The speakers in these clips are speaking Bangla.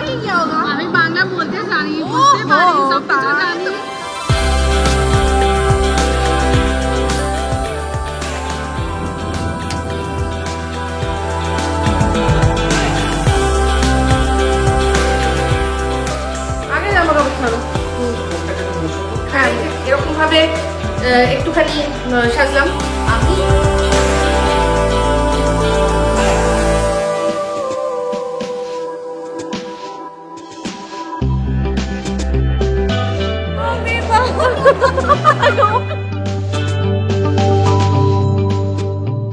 ही क्या होगा? আমি বাংলা বলতে জানি, বুঝতে পারি, সব কিছু জানি। আগে জামা কাপড় ছাড়ো। হ্যাঁ, এরকম ভাবে একটুখানি সাজলাম আমি।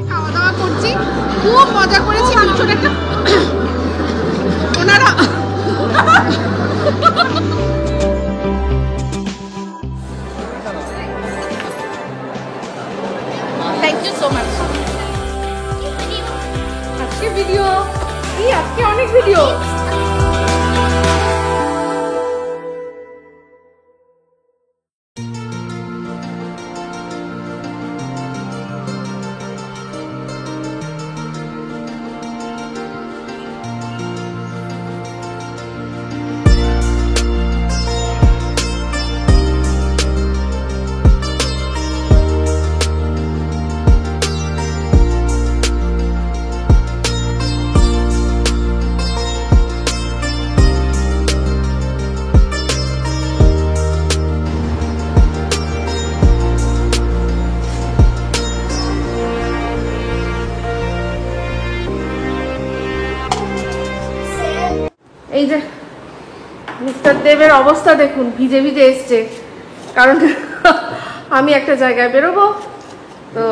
খাওয়া দাওয়া করছি, খুব মজা করেছি। ভীষণ একটা ওনারা থ্যাংক ইউ সো মাচ। আজকে ভিডিও কি, আজকে অনেক ভিডিও। এই যে মিস্টার দেবের অবস্থা দেখুন, ভিজে ভিজে এসছে। কারণ আমি একটা জায়গায় বেরোবো, তো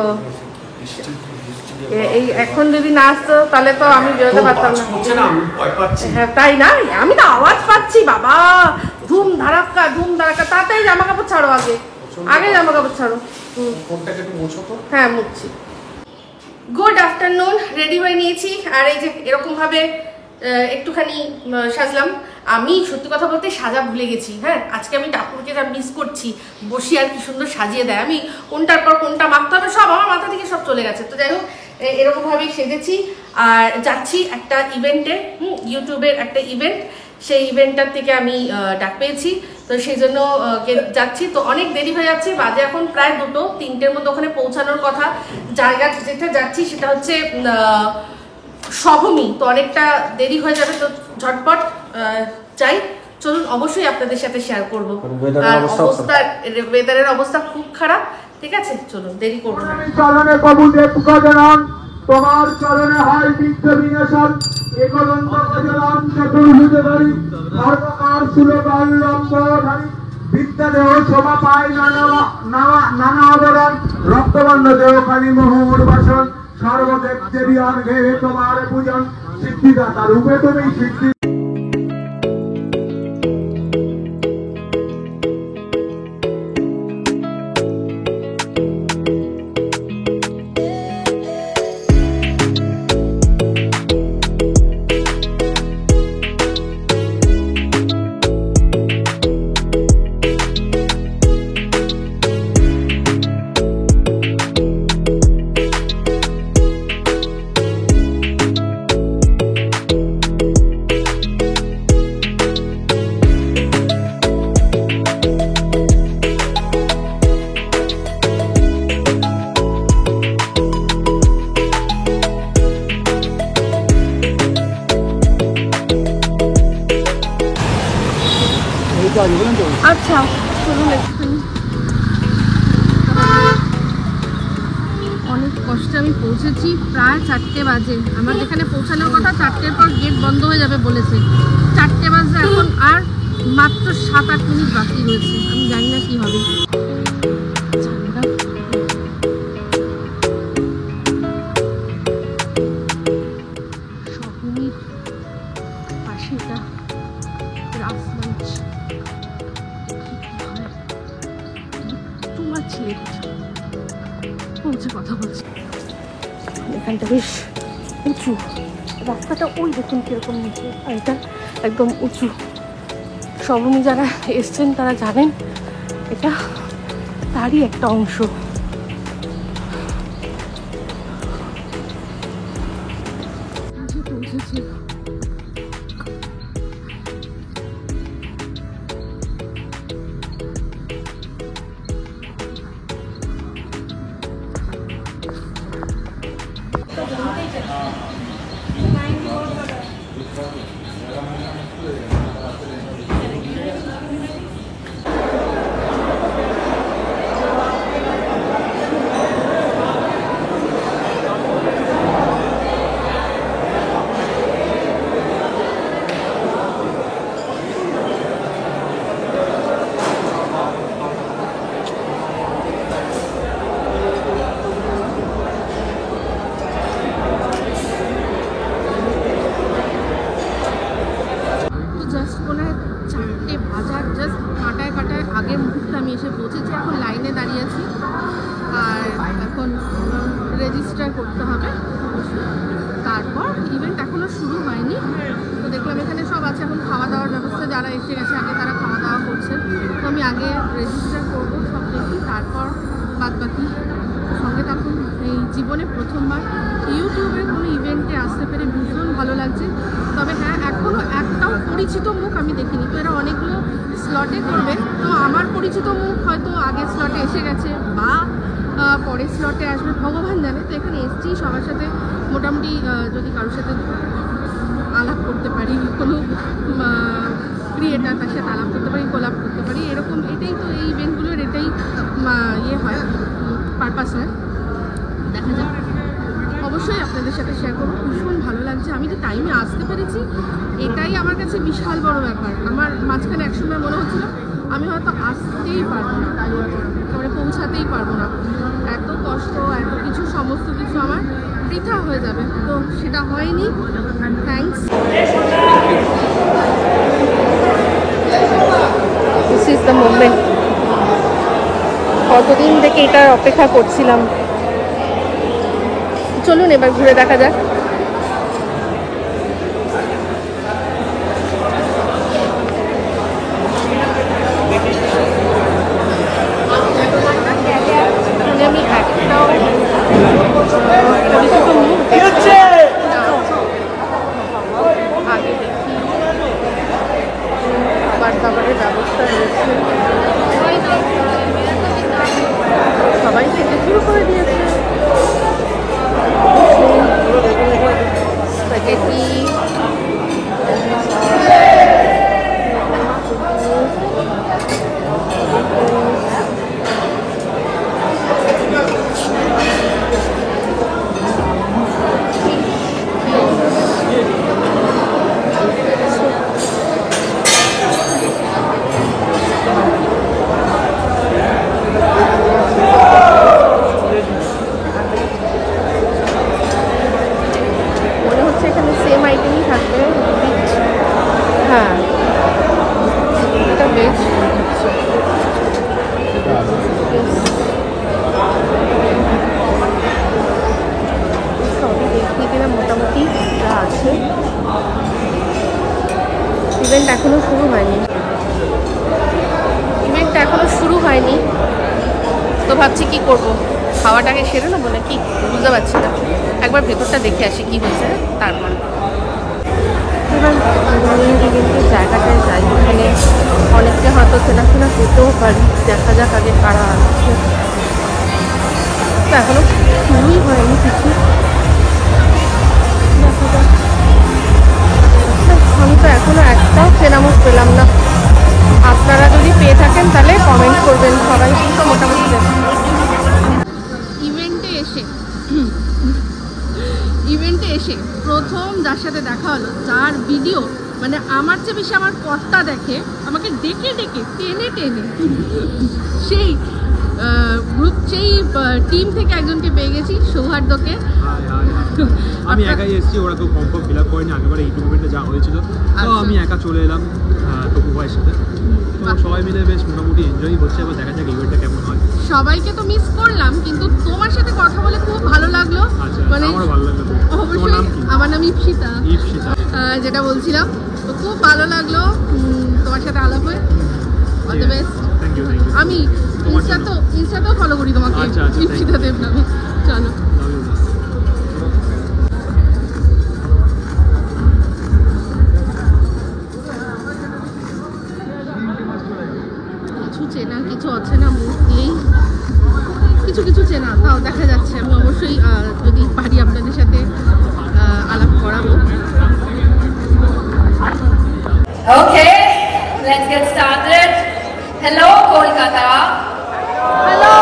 এই এখন যদি না আসতো তাহলে তো আমি বেরোতে পারতাম না। হ্যাঁ তাই না, আমি তো আওয়াজ পাচ্ছি বাবা, ধুম ধারাক্কা ধুম ধারাক্কা। তাড়াতাড়ি জামা কাপড় ছাড়ো, আগে আগে জামা কাপড় ছাড়ো। হ্যাঁ মুছছি। গুড আফটারনুন, রেডি হয়ে নিয়েছি। আর এই যে এরকম ভাবে একটুখানি সাজলাম। আমি সত্যি কথা বলতে সাজা ভুলে গেছি। হ্যাঁ, আজকে আমি টাপুরকে যা মিস করছি, বসি আর কি সুন্দর সাজিয়ে দেয়। আমি কোনটার পর কোনটা মাখতে হবে সব আমার মাথা থেকে সব চলে গেছে। তো যাই হোক, এরকমভাবেই সেজেছি আর যাচ্ছি একটা ইভেন্টে, ইউটিউবের একটা ইভেন্ট। সেই ইভেন্টটার থেকে আমি ডাক পেয়েছি, তো সেই জন্য যাচ্ছি। তো অনেক দেরি হয়ে যাচ্ছে, বাজে এখন প্রায় 2-3টের মধ্যে ওখানে পৌঁছানোর কথা। জায়গা যেটা যাচ্ছি সেটা হচ্ছে সভমি, তো অনেকটা দেরি হয়ে যাবে। তো ঝটপট চাই, চলুন অবশ্যই আপনাদের সাথে শেয়ার করবো। আর অবস্থা, ওয়েদারের অবস্থা খুব খারাপ। ঠিক আছে, চলুন দেরি করবো না। চরণে প্রভু দেব গজনন, তোমার চরণে হয় বিদ্য বিনাশন। একদন্ত গজনন চতুর্ভুজে ধরি, সর্বকার সুলভান লম্বধারী। বিদ্যা দেহ শোভা পায় নানা আবরণ, রক্তবর্ণ দেহ খানি মোহর বাসন। সর্বদেব দেবিয়ান ঘেরে তোমার পূজন, সিদ্ধিদাতা রূপে তুমি সিদ্ধি। আচ্ছা চলুন একটুখানি। অনেক কষ্টে আমি পৌঁছেছি, প্রায় 4টে বাজে। আমার যেখানে পৌঁছানোর কথা 4টের পর গেট বন্ধ হয়ে যাবে বলেছে। 4টে বাজে এখন, আর মাত্র 7-8 মিনিট বাকি রয়েছে। আমি জানি না কি হবে। সহমির পাশে এটা রাজমঞ্চ, তোমার ছেলে বলছে, কথা বলছে। এখানটা বেশ উঁচু, রাস্তাটা ওই দেখুন কিরকম নিচে, আর এটা একদম উঁচু। সবমি যারা এসছেন তারা জানেন এটা তারই একটা অংশ। পৌঁছেছি রেজিস্টার করতে হবে, তারপর ইভেন্ট এখনো শুরু হয়নি। তো দেখলাম এখানে সব আছে, এখন খাওয়া দাওয়ার ব্যবস্থা, যারা এসে গেছে আগে তারা খাওয়া দাওয়া করছেন। তো আমি আগে রেজিস্টার করবো সব দেখি, তারপর বাদ বাকি সঙ্গে থাকুন। এই জীবনে প্রথমবার ইউটিউবের কোনো ইভেন্টে আসতে পেরে ভীষণ ভালো লাগছে। তবে হ্যাঁ, এখনও একটাও পরিচিত মুখ আমি দেখিনি। তো এরা অনেকগুলো স্লটে করবে, তো আমার পরিচিত মুখ হয়তো আগের স্লটে এসে গেছে বা পরের স্লটে আসবে, ভগবান জানে। তো এখানে এসছি সবার সাথে মোটামুটি, যদি কারোর সাথে আলাপ করতে পারি, কোনো ক্রিয়েটার তার সাথে আলাপ করতে পারি, কোলাপ করতে পারি, এরকম এটাই তো এই ইভেন্টগুলোর এটাই ইয়ে হয়, পারপাস হয়। দেখা যাক, অবশ্যই আপনাদের সাথে শেয়ার করবো। ভীষণ ভালো লাগছে, আমি যে টাইমে আসতে পেরেছি এটাই আমার কাছে বিশাল বড় ব্যাপার। আমার মাঝখানে একসময় মনে হচ্ছিল আমি হয়তো আসতেই পারবো না, একেবারে পৌঁছাতেই পারবো না, এত কষ্ট, এত কিছু, সমস্ত কিছু আমার বৃথা হয়ে যাবে। তো সেটা হয়নি, thanks. This is the moment. কতদিন থেকে এটার অপেক্ষা করছিলাম। চলুন এবার ঘুরে দেখা যাক। আমি একটাও পরিচিত মুখ আগে দেখি। খাবার দাবারের ব্যবস্থা রয়েছে, সবাই খেতে শুরু করে দিয়েছে। স্প্যাগেটি, ইভেন্ট এখনো শুরু হয়নি। তো ভাবছি কি করব, খাওয়াটাকে সেরে নেবো নাকি বুঝতে পারছি না। একবার ভেতরটা দেখে আসি কি হয়েছে, তারপর এবার ইভেন্টের জায়গাটায় যাই। এখানে অনেককে হয়তো চেনাশোনা পেতেও পারি, দেখা যাক আগে কারা আসছে। তো এখনো শুরুই হয়নি কিছু, দেখা যাক। আমি তো এখনো একটাও চেনামুখ পেলাম না। আপনারা যদি পেয়ে থাকেন তাহলে কমেন্ট করবেন। সবাই কিন্তু মোটামুটি ইভেন্টে এসে প্রথম যার সাথে দেখা হলো, যার ভিডিও মানে আমার চেয়ে বেশি আমার কর্তা দেখে, আমাকে ডেকে ডেকে টেনে টেনে সেই গ্রুপ, সেই টিম থেকে একজনকে পেয়ে গেছি, সৌহার্দ্যকে। আমি একাই এসেছি, ওরা কেউ ফর্ম ফিল আপ করেনি। আগেবারে এই টুর্নামেন্টে যা হয়েছিল, তো আমি একা চলে এলাম টপু ভাইয়ের সাথে। তো সবাই মিলে বেশ মোটামুটি এনজয় হচ্ছে। এবার দেখা যাক ইভেন্টটা কেমন হয়। সবাইকে তো মিস করলাম, কিন্তু তোমার সাথে কথা বলে খুব ভালো লাগলো। মানে আমারও ভালো লাগলো। অবশ্যই, আমার নাম ইপসিতা। যেটা বলছিলাম, তো খুব ভালো লাগলো তোমার সাথে আলাপ হয়ে। All the best. Thank you. আমি ইনস্টাতেও ফলো করি তোমাকে, ইপসিতা দেব নামে। চলো। কিছু চেনা, কিছু অচেনা মুখ দিয়েই কিছু কিছু চেনা, তাও দেখা যাচ্ছে। আমি অবশ্যই যদি পারি আপনাদের সাথে আলাপ করাবো। Okay, let's get started. Hello, Kolkata. Hello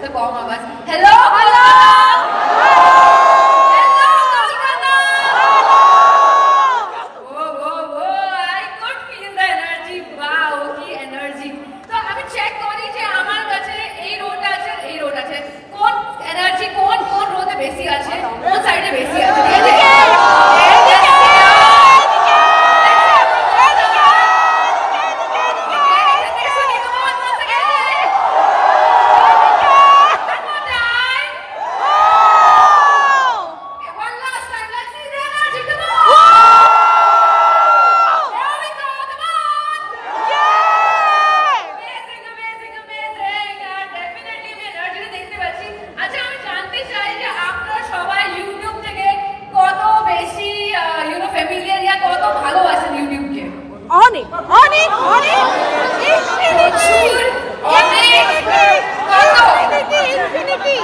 Hello, Kolkata. Hello, Kolkata. Hello, Kolkata. Whoa, whoa, whoa! I could feel the energy. Wow, কি energy. তো আমি চেক করি যে আমার কাছে এই রোড আছে কোন এনার্জি কোন রোডে বেশি আছে কোন সাইডে বেশি আছে ঠিক আছে অনেক অনেক অনেক প্রচুর অনেক কত ইনফিনিটি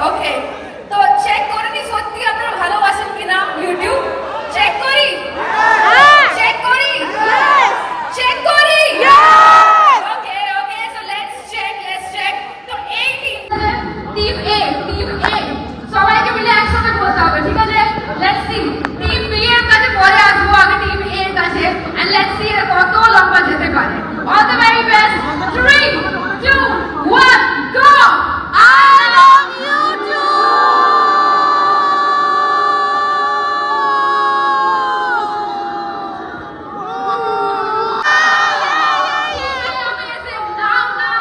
ওকে তো চেক করে নি সত্যি আপনারা ভালোবাসেন কিনা ইউটিউব চেক করি চেক করি চেক করি ওকে ওকে সো লেটস চেক তো এই টিম এ সবাইকে মিলে একসাথে বলতে হবে ঠিক আছে লেটস সি টিম বি এর কাছে পরে আসবো আগে টিম এ এর কাছে এন্ড লেটস সি এরা কত লম্বা যেতে পারে all the very best 3 2 1 go I love you too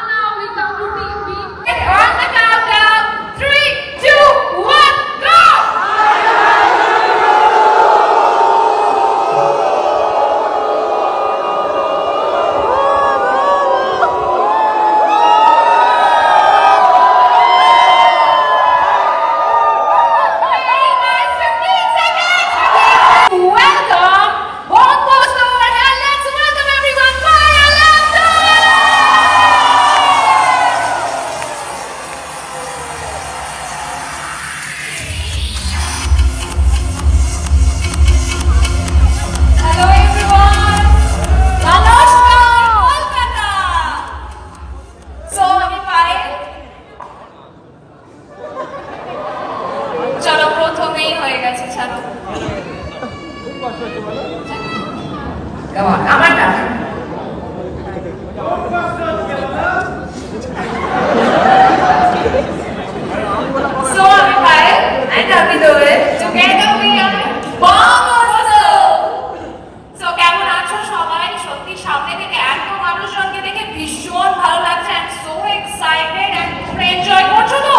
Now we come to team B. And on the countdown, 3, 2, 1, go! Hey guys, 15 seconds! Welcome! One post over here. Let's welcome everyone. Fire Lambda! Hello everyone! Namaskar, Kolkata! So, আমি পায়েল চলো প্রথমেই হয়ে গেছে ছাড়ো আমার না So, আমি পায়েল and আমি দোয়ে together we are Bongozo! So, কেমন আছো সবাই সত্যি সামনে থেকে এত মানুষজনকে দেখে ভীষণ ভালো লাগছে and so excited and তোমরা এনজয় করছো তো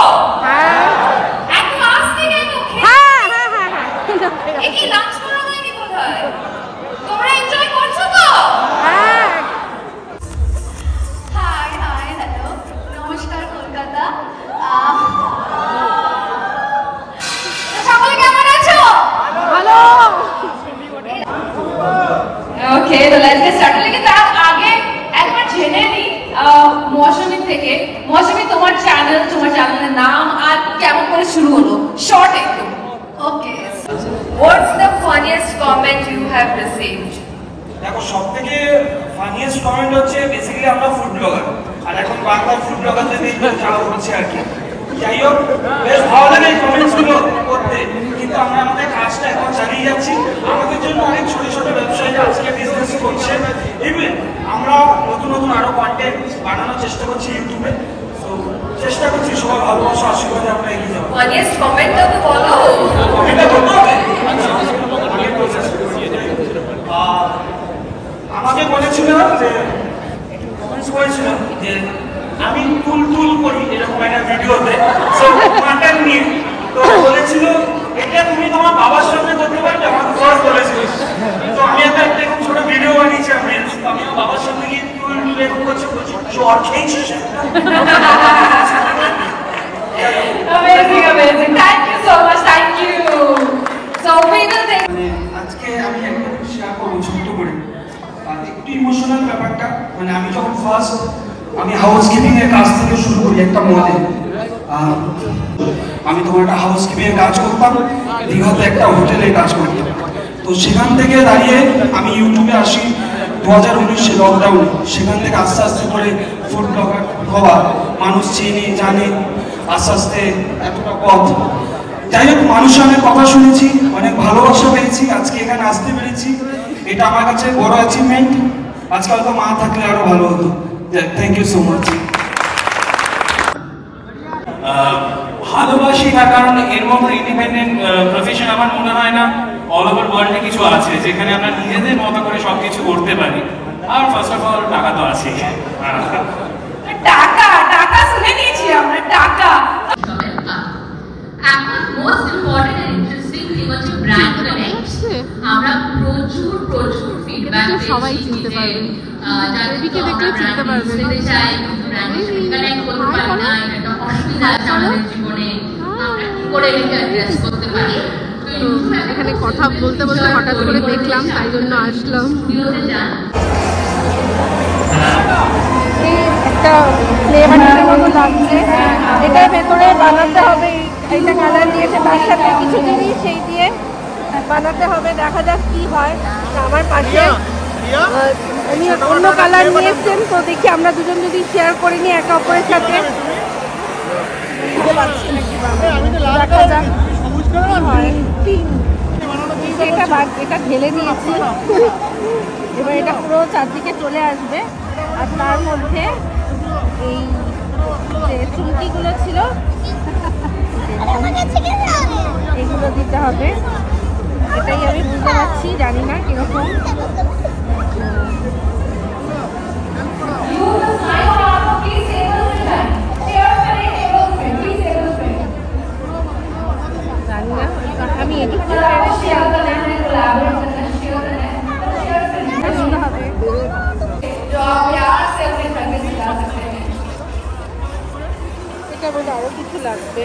এত আসতে কেন কি লাঞ্চ করা হয়নি কোথায় তোমরা এনজয় করছো তো হাই হ্যালো নমস্কার কলকাতা সকলে কেমন আছো ভালো ওকে তো লেটস গেট স্টার্টেড लेकिन তার আগে একবার জেনে নি মৌসুমী থেকে মৌসুমী তোমার চ্যানেলের নাম আর কেমন করে শুরু হলো শর্ট একটু okay what's the funniest comment you have received দেখো সবথেকে ফানিয়েস্ট কমেন্ট হচ্ছে বেসিক্যালি আমরা ফুড ব্লগার আর এখন বাংলার ফুড ব্লগারদের নিয়ে চাওয়া হচ্ছে আর কি যাই হোক বেশ ভালো লাগে এই কমেন্টসগুলো করতে কিন্তু আমরা আমাদের কাজটা এখন চালিয়ে যাচ্ছি আমাদের জন্য অনেক ছোট ছোট ব্যবসায়ীরা আজকে বিজনেস করছে ইভেন আমরা নতুন নতুন আরো কন্টেন্ট বানানোর চেষ্টা করছি ইউটিউবে তো চেষ্টা করছি সবাই ভালোবাসা আশীর্বাদে আমরা এগিয়ে যাবো ফানিয়েস্ট কমেন্টটা তো বলো কমেন্টটা করতে হবে আগে প্রসেস আমাকে বলেছিল যে কমেন্টস করেছিল যে আমি তুল করি এরকম একটা ভিডিওতে সো মাটন নিয়ে তো বলেছিল এটা তুমি তোমার বাবার সামনে করতে পারবে আমাকে ফার্স্ট বলেছিল তো আমি একটা এরকম ছোট ভিডিও বানিয়েছি আমি আমার বাবার সামনে গিয়ে তুল এরকম করছি চর খেয়েছিস amazing thank you so much thank you so we will take আজকে আমি একটা শেয়ার করবো ছোট্ট করে একটু ইমোশনাল ব্যাপারটা মানে আমি যখন ফার্স্ট আমি হাউস কিপিং এর কাজ থেকে শুরু করি একটা মলে আমি তোমার একটা হাউসকিপিংয়ে কাজ করতাম, দীঘাতে একটা হোটেলে কাজ করতাম। তো সেখান থেকে দাঁড়িয়ে আমি ইউটিউবে আসি 2019 লকডাউনে। সেখান থেকে আস্তে আস্তে করে ফুড ব্লগার হওয়া, মানুষ চিনি জানে আস্তে আস্তে এতটা পথ। যাই হোক, মানুষের অনেক কথা শুনেছি, অনেক ভালোবাসা পেয়েছি, আজকে এখানে আসতে পেরেছি, এটা আমার কাছে বড় অ্যাচিভমেন্ট। আজকাল তো মা থাকলে আরো ভালো হতো। Thank you so much. ভালোবাসি না, কারণ এর মতো ইন্ডিপেন্ডেন্ট প্রফেশন আমার মনে হয় না অল ওভার ওয়ার্ল্ডে কিছু আছে যেখানে আমরা নিজেদের মতো করে সবকিছু করতে পারি। আর ফার্স্ট অফ অল টাকা তো আছে। টাকা টাকা শুনে নিয়েছি আমরা, টাকা। এখন most important and interesting thing হচ্ছে ব্র্যান্ড কানেক্ট। আমরা প্রচুর ফিডব্যাক সবাই পেয়েছি চিনতে যে পারবে। যাদেরকে দেখলে চিনতে পারবে না, চাই কিন্তু ব্র্যান্ডের সাথে কানেক্ট করতে পারি না, এটা একটা অসুবিধা আছে আমাদের জীবনে, আমরা কি করে এটা অ্যাড্রেস করতে পারি। তো এখানে কথা বলতে বলতে হঠাৎ করে দেখলাম, তাই জন্য আসলাম। ভিডিওতে যান। একটা ফ্লেভারের মতো লাগছে, এটার ভেতরে বানাতে হবে, এইটা কালার দিয়েছে, তার সাথে কিছু জিনিস সেই দিয়ে বানাতে হবে। দেখা যাক কি হয়। আমার পাশে আমি অন্য কালার নিয়ে এসছেন, তো দেখি আমরা দুজন যদি শেয়ার করে নিই একে অপরের সাথে। দেখা যাক কি হয়। এটা ঢেলে নিয়েছি, এবার এটা পুরো চারদিকে চলে আসবে। আর তার মধ্যে এই যে চুমকিগুলো ছিল এগুলো দিতে হবে। এটাই আমি বুঝতে পারছি, জানি না কিরকম। জানি না, আমি এডিট করে এনেছি। এটা বলে আরো কিছু লাগবে।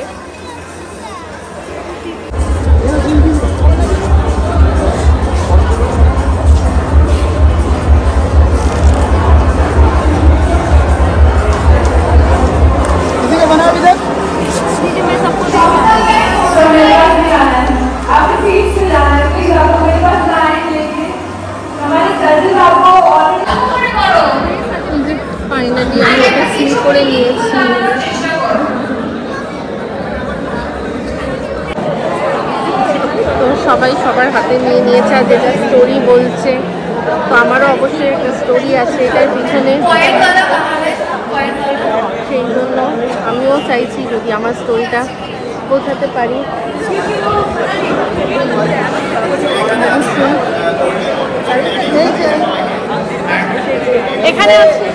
ফাইনালি আমি এটা সিল করে নিয়েছি। তো সবাই সবার হাতে নিয়ে নিয়েছে, আর যেটা স্টোরি বলছে, তো আমারও অবশ্যই একটা স্টোরি আছে এটার পিছনে। সেই জন্য আমিও চাইছি যদি আমার স্টোরিটা বোঝাতে পারি। এখানে আছে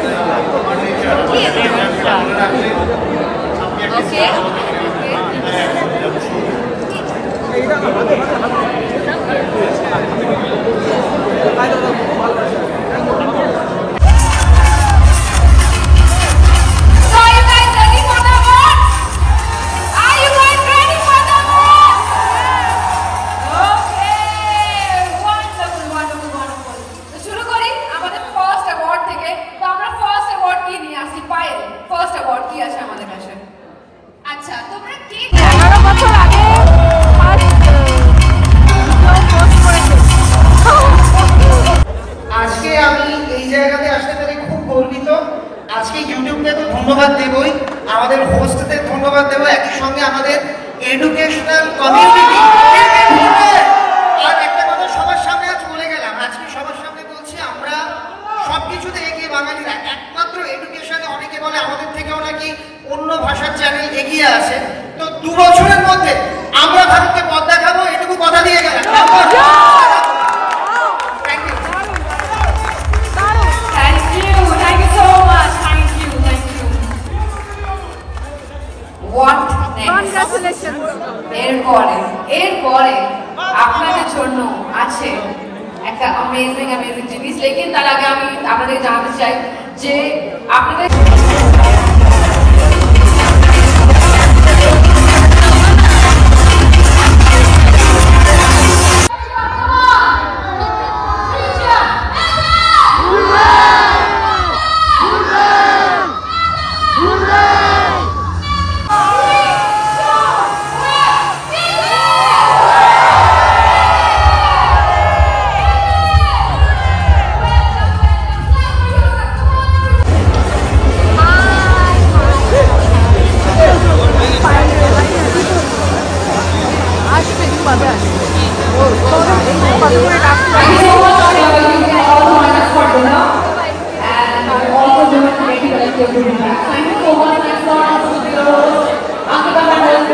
আজকে ইউটিউবকে তো ধন্যবাদ দেবই, আমাদের হোস্টদের ধন্যবাদ দেবো, একই সঙ্গে আমাদের এডুকেশনাল কমিউনিটি। আর একটা কথা সবার সামনে আজ বলে গেলাম, আজকে সবার সামনে বলছি, আমরা সবকিছুতে এগিয়ে বাঙালিরা, একমাত্র এডুকেশনে অনেকে বলে আমাদের থেকেও নাকি অন্য ভাষার চ্যানেল এগিয়ে আছে। তো 2 বছরের মধ্যে আমরা ভারতকে পথ দেখাবো, এটুকু কথা দিয়ে গেলাম। এরপরে আপনাদের জন্য আছে একটা অ্যামেজিং জিনিস। লেকিন তার আগে আমি আপনাদের জানাতে চাই যে আপনাদের Thank you so much, Restaurant Studios. Ankita Mandal,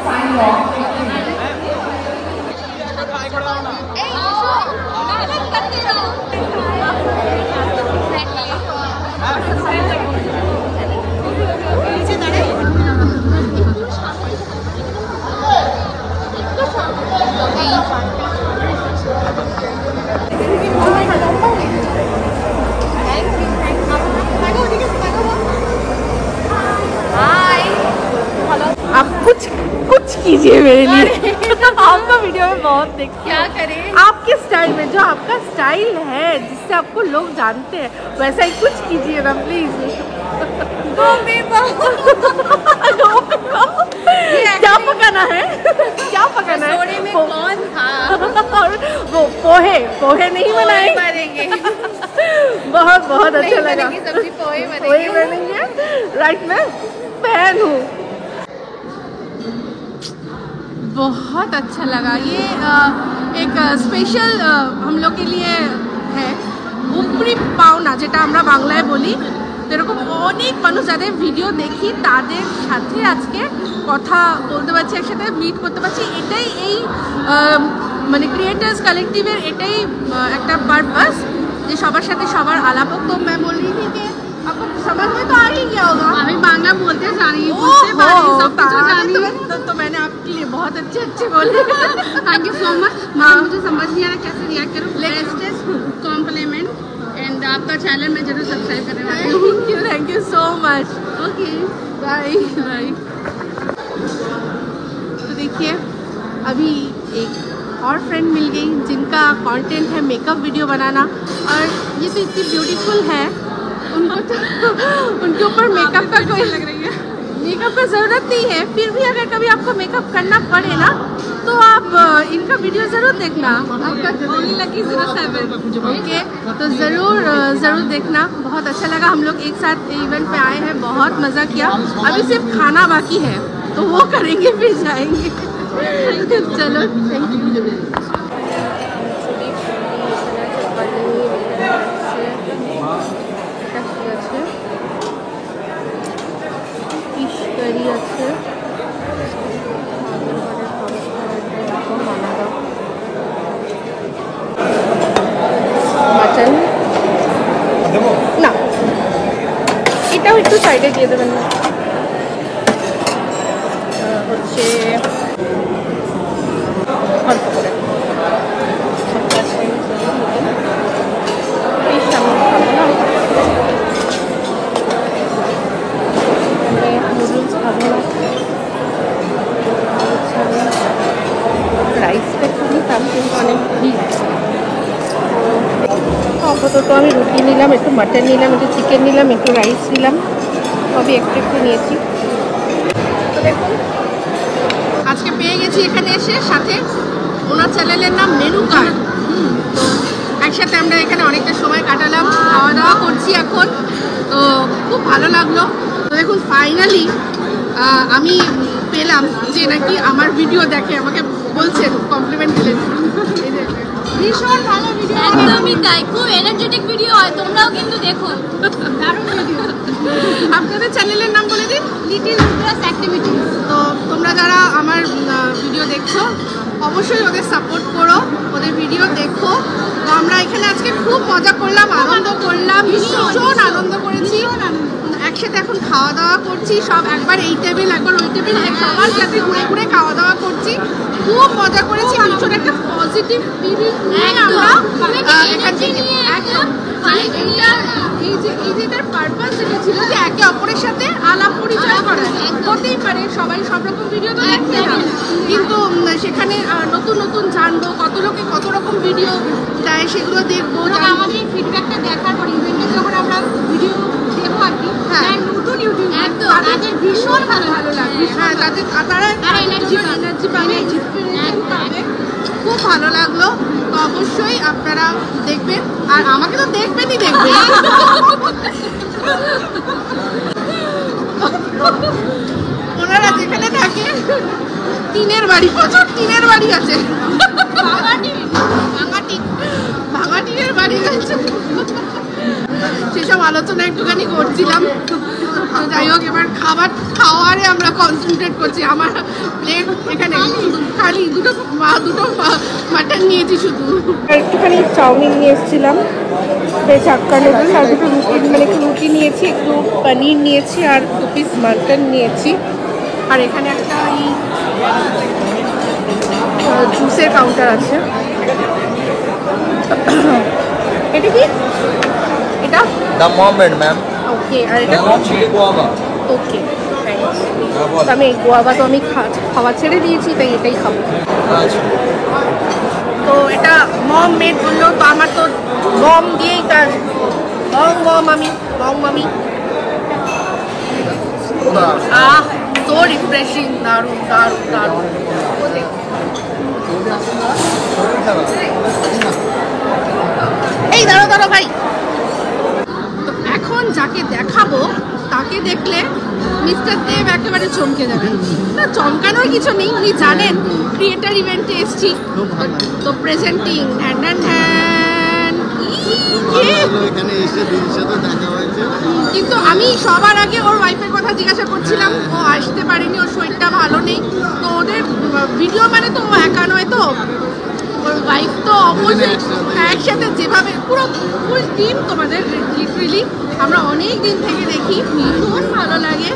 signing off. आप कुछ कीजिए मेरे लिए। आपका वीडियो में बहुत देखते क्या करें? आपके स्टाइल में, जो आपका स्टाइल है जिससे आपको लोग जानते हैं, वैसा ही कुछ कीजिए ना प्लीज। क्या पकाना है? क्या पकाना है? रसोई में कौन था? और वो पोहे नहीं बनाएंगे। बहुत अच्छा लगा। सब्जी पोहे पोहे बनेंगे। राइट, मैं फैन हूँ। बहुत अच्छा लगा। ये एक स्पेशल हम लोग के लिए है উপরি পাওনা, যেটা আমরা বাংলায় বলি। এরকম অনেক মানুষ যাদের ভিডিও দেখি তাদের সাথে আজকে কথা বলতে পারছি, একসাথে মিট করতে পারছি। এটাই এই মানে ক্রিয়েটার্স কালেক্টিভের এটাই একটা পারপাস, যে সবার সাথে সবার আলাপ হোক। তো मैं बोल रही थी कि आपको समझ में तो आ ही गया होगा। আমি বাংলা বলতে জানি, বুঝতে পারি, সব কিছু জানি। तो मैंने आपके लिए बहुत अच्छे बोले। Thank you so much. मुझे समझ नहीं आ रहा कैसे रिएक्ट करूँ। लेटेस्ट कॉम्प्लीमेंट एंड आपका चैनल मैं जरूर सब्सक्राइब करने वाली हूँ। Thank you so much. Okay bye bye. तो देखिए अभी एक और फ्रेंड मिल गई जिनका कंटेंट है मेकअप वीडियो बनाना, और ये तो इतनी ब्यूटीफुल है, उनको तो उनके ऊपर मेकअप का कोई लग रही है, मेकअप का ज़रूरत नहीं है। फिर भी अगर कभी आपको मेकअप करना पड़े ना, तो आप इनका वीडियो ज़रूर देखना। आपका ओनली लकी 07 ओके, तो ज़रूर देखना। बहुत अच्छा लगा। हम लोग एक साथ इवेंट पे आए हैं, बहुत मज़ा किया। अभी सिर्फ खाना बाकी है, तो वो करेंगे फिर जाएंगे। चलो थैंक यू। ফিশ কারি আছে, মাটন না, এটাও একটু সাইডে দিয়ে দেবেন না। হচ্ছে অল্প করে ফিশ আমি খাবো না, নুডলস খাবো না, রাইসটা একটু নিতাম কিন্তু অনেক ভিড়। আপাতত আমি রুটি নিলাম, একটু মাটন নিলাম, একটু চিকেন নিলাম, একটু রাইস নিলাম, সবই একটু নিয়েছি। তো দেখুন আজকে পেয়ে গেছি এখানে এসে, সাথে ওনার চ্যানেলের নাম মেনু কার্ড। তো একসাথে আমরা এখানে অনেকটা সময় কাটালাম, খাওয়া দাওয়া করছি এখন, তো খুব ভালো লাগলো। তো দেখুন ফাইনালি আমি পেলাম যে নাকি আমার ভিডিও দেখে, আমাকে বলছেন, কমপ্লিমেন্ট দিলেন। ভীষণ ভালো ভিডিও, একদমই তাই, খুব এনার্জেটিক ভিডিও হয়, তোমরাও কিন্তু দেখো, দারুণ ভিডিও। আপনাদের চ্যানেলের নাম বলে দিন। Little Rudra's activities. তো তোমরা যারা আমার ভিডিও দেখছো অবশ্যই ওদের সাপোর্ট করো, ওদের ভিডিও দেখো। তো আমরা এখানে আজকে খুব মজা করলাম, আনন্দ করলাম, ভীষণ আনন্দ করেছি। একসাথে এখন খাওয়া দাওয়া করছি, সব একবার এই টেবিল একবার ওই টেবিল, সবার সাথে ঘুরে ঘুরে খাওয়া দাওয়া করছি, খুব মজা করেছি। ভীষণ একটা পজিটিভ ফিলিং নিয়ে আমরা এখান থেকে একদম এই যে এটার পারপাস যেটা ছিল যে একে অপরের সাথে আলাপ পরিচয় করা। হতেই পারে সবাই সব রকম ভিডিও তো দেখতে না, কিন্তু সেখানে নতুন নতুন জানবো, কত লোকে কত রকম ভিডিও দেয় সেগুলো দেখবো। আমাদের ফিডব্যাকটা দেখার পর ইভেন্টে যখন আমরা ভিডিও দেখবো আর কি, হ্যাঁ নতুন ইউটিউব একদম তাদের ভীষণ ভালো লাগবে। হ্যাঁ তারা এনার্জি পাবে, খুব ভালো লাগলো। তো অবশ্যই আপনারা দেখবেন, আর আমাকে তো দেখবেনই দেখবেন। ওনারা যেখানে থাকে টিনের বাড়ি, প্রচুর টিনের বাড়ি আছে, ভাঙা টিনের বাড়ি আছে, সেসব আলোচনা একটুখানি করছিলাম। তো যাই হোক, এবার খাওয়ারে আমরা কনসেন্ট্রেট করছি। আমার প্লেট এখানে খালি দুটো মাটন নিয়েছি শুধু। একটুখানি চাউমিন নিয়ে এসেছিলাম, বেশ হাক্কা নুডলস, আর দুটো রুটি, মানে একটু রুটি নিয়েছি, একটু পনির নিয়েছি, আর 2 পিস মাটন নিয়েছি। আর এখানে একটা জুসের কাউন্টার আছে। এটা কি? এটা দ্য মমেন্ট ম্যাম। ওকে, আর এটা চিলি গুয়াভা। ওকে, থ্যাঙ্কস। আমি গুয়াভা তো আমি খাওয়া ছেড়ে দিয়েছি, তাই এটাই খাবো। তো এটা মম মেড বললো, তো আমার তো মম দিয়েই কাজ। মামি তো রিফ্রেশিং, দারুণ দারুণ দারুণ। এই দাঁড়ো ভাই। তো এখন যাকে দেখাবো তাকে দেখলে মিস্টার দেব একেবারে চমকে যাবেন। না, চমকানোর কিছু নেই, উনি জানেন ক্রিয়েটার ইভেন্টে এসছি, তো প্রেজেন্টিং কিন্তু আমি সবার আগে ওর ওয়াইফের কথা জিজ্ঞাসা করছিলাম, ও আসতে পারেনি, ওর শরীরটা ভালো নেই। তো ওদের ভিডিও মানে তো ও একা নয়, তো ওর ওয়াইফ তো অবশ্যই একসাথে, যেভাবে পুরো ফুল টিম তোমাদের লিটারেলি আমরা অনেক দিন থেকে দেখি, ভীষণ ভালো লাগে,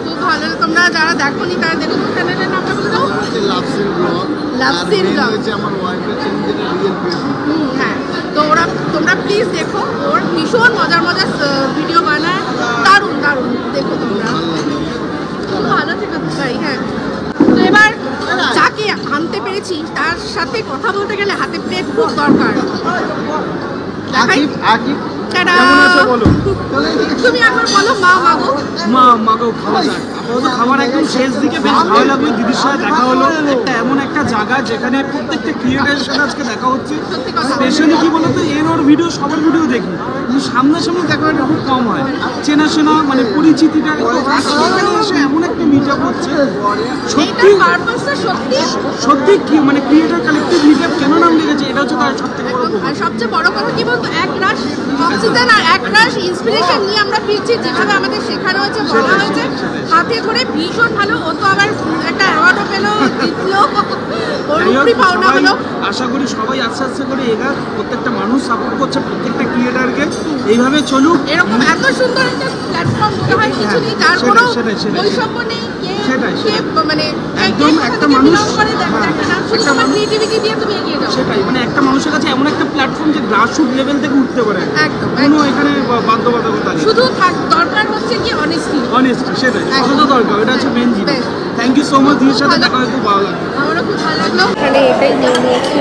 খুব ভালো। তোমরা যারা দেখোনি তারা দেখো, চ্যানেলের নামটা বলে দাও। লাভসিন ব্লগ। হ্যাঁ, তো তোমরা প্লিজ দেখো, ওর ভীষণ মজার ভিডিও বানায়, দারুণ দারুণ, দেখো তোমরা, খুব ভালো থেকো ভাই। হ্যাঁ, তো এবার যাকে আনতে পেরেছি তার সাথে কথা বলতে গেলে হাতে প্লেট খুব দরকার। তুমি একবার বলো মাগো খাওয়া যাক। আপাতত খাবার একদম শেষ দিকে, বেশ ভালো লাগলো। দিদির সাথে দেখা হলো, একটা এমন একটা জায়গা যেখানে প্রত্যেকটা ক্রিয়েটারের সাথে আজকে দেখা হচ্ছে। স্পেশালি কি বলতো, ওর ভিডিও সবার ভিডিও দেখি, কিন্তু সামনাসামনি দেখাটা খুব কম হয়। চেনাশোনা মানে পরিচিতিটা এসে এমন একটা মিট আপ হচ্ছে। সত্যি কি মানে ক্রিয়েটার কালেক্টিভ মিট আপ কেন নাম লেগেছে, এটা হচ্ছে তার সবচেয়ে বড় কথা। কি বলতো, এক রাশ অক্সিজেন আর এক রাশ ইন্সপিরেশন নিয়ে আমরা ফিরছি, যেভাবে আমাদের শেখানো হয়েছে, বলা হয়েছে, হাতে করে ভীষণ ভালো। ও তো আবার একটা অ্যাওয়ার্ডও পেলো, জিতলো, ওর উপরই পাওনা হলো। আশা করি সবাই আস্তে আস্তে করে এগাক, প্রত্যেকটা মানুষ সাপোর্ট করছে প্রত্যেকটা ক্রিয়েটারকে, এইভাবে চলুক। এরকম এত সুন্দর একটা প্ল্যাটফর্ম মনে হয় কিছু নেই, যার কোনো বৈষম্য নেই, মানে একদম একটা মানুষ ক্রিয়েটিভিটি দিয়ে তুমি এগিয়ে যাও। সেটাই, মানে একটা মানুষের কাছে এমন একটা প্ল্যাটফর্ম যে গ্রাসরুট লেভেল থেকে উঠতে পারে, একদম কোনো এখানে বাধ্যবাধকতা নেই, শুধু দরকার হচ্ছে কি অনেস্টি, সেটাই সততা দরকার, এটা হচ্ছে মেন জিনিস। থ্যাংক ইউ সো মাচ, দিদির সাথে দেখা হয়ে খুব ভালো লাগলো। আমারও খুব ভালো লাগলো। এখানে এটাই নিয়ে নিয়েছি।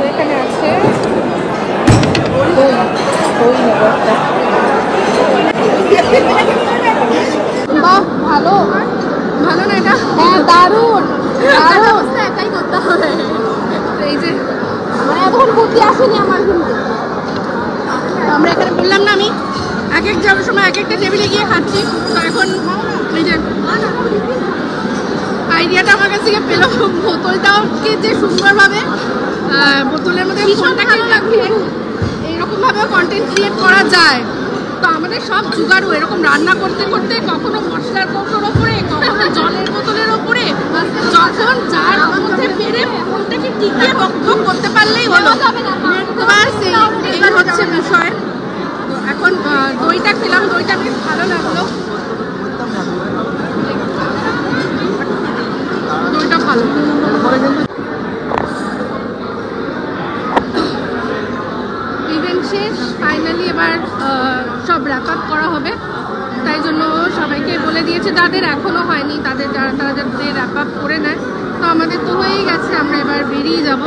এখানে আছে বাহ, ভালো ভালো না এটা? হ্যাঁ, দারুণ দারুণ, একাই করতে হবে। এই যে মানে এতক্ষণ বুদ্ধি আসেনি আমার, কিন্তু আমরা এখানে বললাম না, আমি এক যাওয়ার সময় এক একটা টেবিলে গিয়ে খাচ্ছি। তো এখন এই যে আইডিয়াটা আমার কাছ থেকে পেলো, বোতলটাকে যে সুন্দরভাবে বোতলের মধ্যে ভীষণটা ভালো লাগছে, এইরকমভাবেও কন্টেন্ট ক্রিয়েট করা যায়। তো আমাদের সব জোগাড়ও এরকম রান্না করতে করতে, কখনো মশলার কৌটোর ওপরে, কখনো জলের বোতলের ওপরে, যখন যার মধ্যে পেরে ফোনটাকে টিকিয়ে বকবক করতে পারলেই হলো। বাস এই হচ্ছে বিষয়। তো এখন দইটা খেলাম, দইটা বেশ ভালো লাগলো, দইটা ভালো। ইভেন্ট শেষ, ফাইনালি এবার সব র্যাপ আপ করা হবে, তাই জন্য সবাইকে বলে দিয়েছে যাদের এখনো হয়নি, তারা যাতে র্যাপ আপ করে নেয়। তো আমাদের তো হয়েই গেছে, আমরা এবার বেরিয়ে যাব।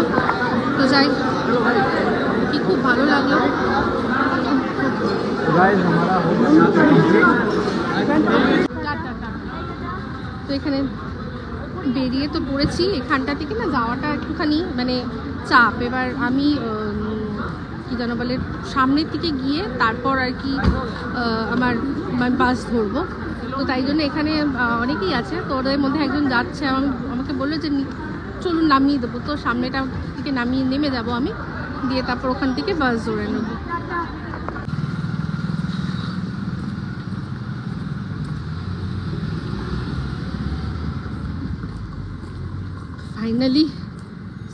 তো যাই, কি খুব ভালো লাগলো। তো এখানে বেরিয়ে তো পড়েছি, এখানটা থেকে না যাওয়াটা একটুখানি মানে চাপ। এবার আমি কি যেন বলে সামনের দিকে গিয়ে তারপর আর কি আমার বাস ধরবো। তো তাই জন্য এখানে অনেকেই আছে, তো ওদের মধ্যে একজন যাচ্ছে, আমাকে বললো যে চলুন নামিয়ে দেবো। তো সামনেটা থেকে নামিয়ে নেমে যাব আমি, দিয়ে তারপর ওখান থেকে বাস ধরে নেবো। ফাইনালি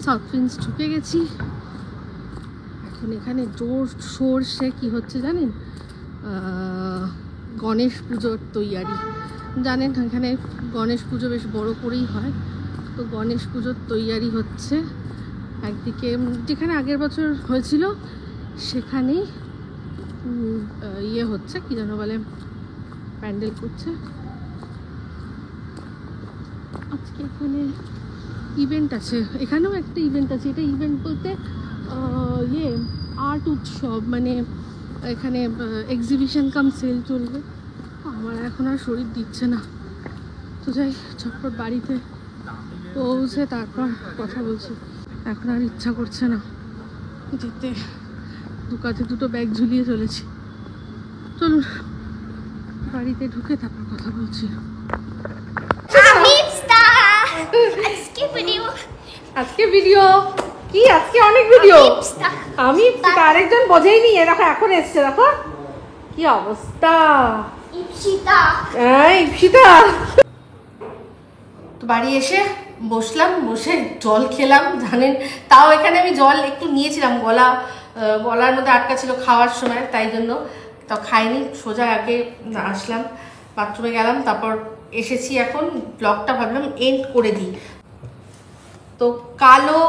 সাউথ প্রিন্স ঢুকে গেছি। এখন এখানে জোর শোর সে কী হচ্ছে জানেন, গণেশ পুজোর তৈয়ারি। জানেন এখানে গণেশ পুজো বেশ বড় করেই হয়, তো গণেশ পুজোর তৈয়ারি হচ্ছে। একদিকে যেখানে আগের বছর হয়েছিল সেখানেই ইয়ে হচ্ছে, কী যেন বলে, প্যান্ডেল করছে। আজকে এখানে ইভেন্ট আছে, এখানেও একটা ইভেন্ট আছে। এটা ইভেন্ট বলতে ইয়ে আর্ট উৎসব, মানে এখানে এক্সিবিশন কাম সেল চলবে। আমার এখন আর শরীর দিচ্ছে না, তো যাই ঝটপট বাড়িতে পৌঁছে তারপর কথা বলছি। এখন আর ইচ্ছা করছে না যেতে, কাঁধে দুটো ব্যাগ ঝুলিয়ে চলেছি। চলুন বাড়িতে ঢুকে তারপর কথা বলছি। আজকে ভিডিও কি, আজকে অনেক ভিডিও। আমি আরেকজন বোঝেই নি, দেখো এখন এসছে, দেখো কি অবস্থা। ইপসিতা তো বাড়ি এসে বসলাম, বসে জল খেলাম। জানেন তাও এখানে আমি জল একটু নিয়েছিলাম, গলার মধ্যে আটকা ছিল খাওয়ার সময়, তাই জন্য তাও খাইনি। সোজা আগে আসলাম, বাথরুমে গেলাম, তারপর এসেছি। এখন ব্লগটা ভাবলাম এন্ড করে দিই। তো কালো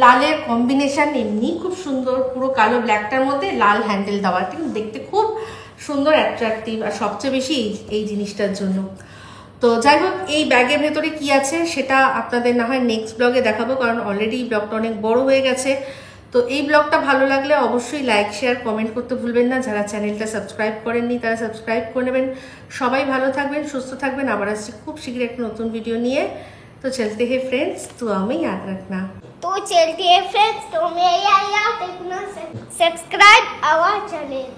লালের কম্বিনেশন এমনি খুব সুন্দর, পুরো কালো ব্ল্যাকটার মধ্যে লাল হ্যান্ডেল দেওয়া, কিন্তু দেখতে খুব সুন্দর, অ্যাট্রাকটিভ, আর সবচেয়ে বেশি এই জিনিসটার জন্য। তো যাই হোক, এই ব্যাগের ভেতরে কি আছে সেটা আপনাদের না হয় নেক্সট ব্লগে দেখাবো, কারণ অলরেডি ব্লগটা অনেক বড় হয়ে গেছে। তো এই ব্লগটা ভালো লাগলে অবশ্যই লাইক, শেয়ার, কমেন্ট করতে ভুলবেন না। যারা চ্যানেলটা সাবস্ক্রাইব করেননি তারা সাবস্ক্রাইব করে নেবেন। সবাই ভালো থাকবেন, সুস্থ থাকবেন। আবার আসছি খুব শীঘ্রই একটা নতুন ভিডিও নিয়ে। तो चलते हैं फ्रेंड्स, दुआ में याद रखना। तो चलते हैं फ्रेंड्स, तो मैं याद रखना, सब्सक्राइब आवर चैनल।